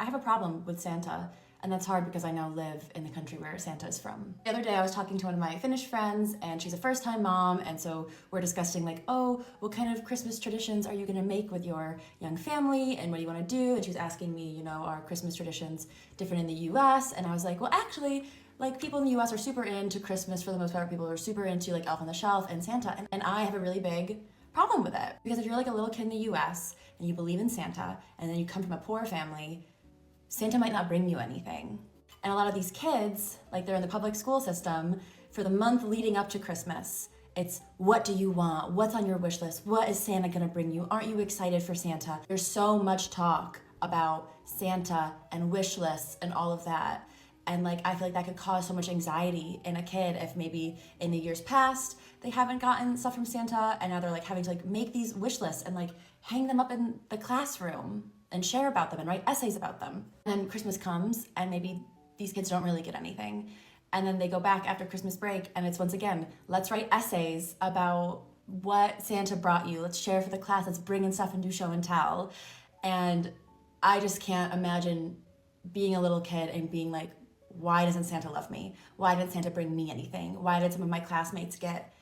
I have a problem with Santa, and that's hard because I now live in the country where Santa is from. The other day I was talking to one of my Finnish friends, and she's a first-time mom, and so we're discussing like, oh, what kind of Christmas traditions are you gonna make with your young family, and what do you wanna do? And she was asking me, you know, are Christmas traditions different in the US? And I was like, well, actually, like people in the US are super into Christmas for the most part. People are super into like Elf on the Shelf and Santa, and I have a really big problem with it. Because if you're like a little kid in the US and you believe in Santa, and then you come from a poor family, Santa might not bring you anything. And a lot of these kids, like they're in the public school system, for the month leading up to Christmas, it's what do you want? What's on your wish list? What is Santa gonna bring you? Aren't you excited for Santa? There's so much talk about Santa and wish lists and all of that. And like, I feel like that could cause so much anxiety in a kid if maybe in the years past, they haven't gotten stuff from Santa, and now they're like having to like make these wish lists and like hang them up in the classroom and share about them and write essays about them. And then Christmas comes and maybe these kids don't really get anything. And then they go back after Christmas break and it's once again, let's write essays about what Santa brought you. Let's share for the class. Let's bring in stuff and do show and tell. And I just can't imagine being a little kid and being like, why doesn't Santa love me? Why didn't Santa bring me anything? Why did some of my classmates get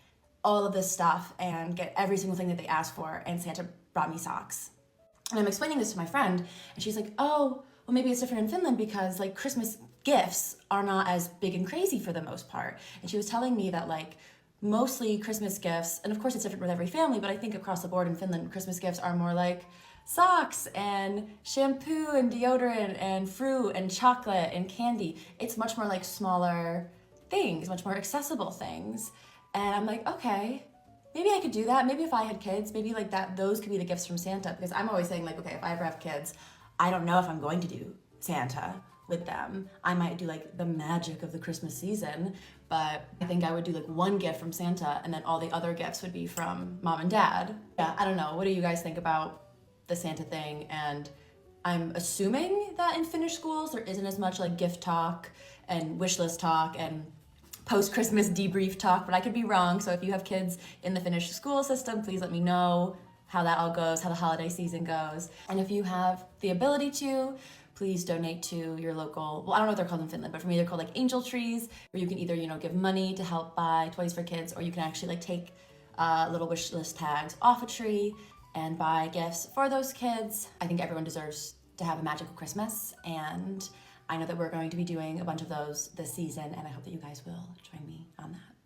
all of this stuff and get every single thing that they asked for, and Santa brought me socks? And I'm explaining this to my friend, and she's like, oh, well, maybe it's different in Finland because like Christmas gifts are not as big and crazy for the most part. And she was telling me that like mostly Christmas gifts, and of course it's different with every family, but I think across the board in Finland, Christmas gifts are more like socks and shampoo and deodorant and fruit and chocolate and candy. It's much more like smaller things, much more accessible things. And I'm like, okay, maybe I could do that. Maybe if I had kids, maybe like that, those could be the gifts from Santa. Because I'm always saying like, okay, if I ever have kids, I don't know if I'm going to do Santa with them. I might do like the magic of the Christmas season, but I think I would do like one gift from Santa and then all the other gifts would be from mom and dad. Yeah, I don't know. What do you guys think about the Santa thing? And I'm assuming that in Finnish schools, there isn't as much like gift talk and wish list talk and post-Christmas debrief talk, but I could be wrong. So if you have kids in the Finnish school system, please let me know how that all goes, how the holiday season goes. And if you have the ability to, please donate to your local, well, I don't know what they're called in Finland, but for me, they're called like angel trees, where you can either, you know, give money to help buy toys for kids, or you can actually like take little wish list tags off a tree and buy gifts for those kids. I think everyone deserves to have a magical Christmas, and I know that we're going to be doing a bunch of those this season, and I hope that you guys will join me on that.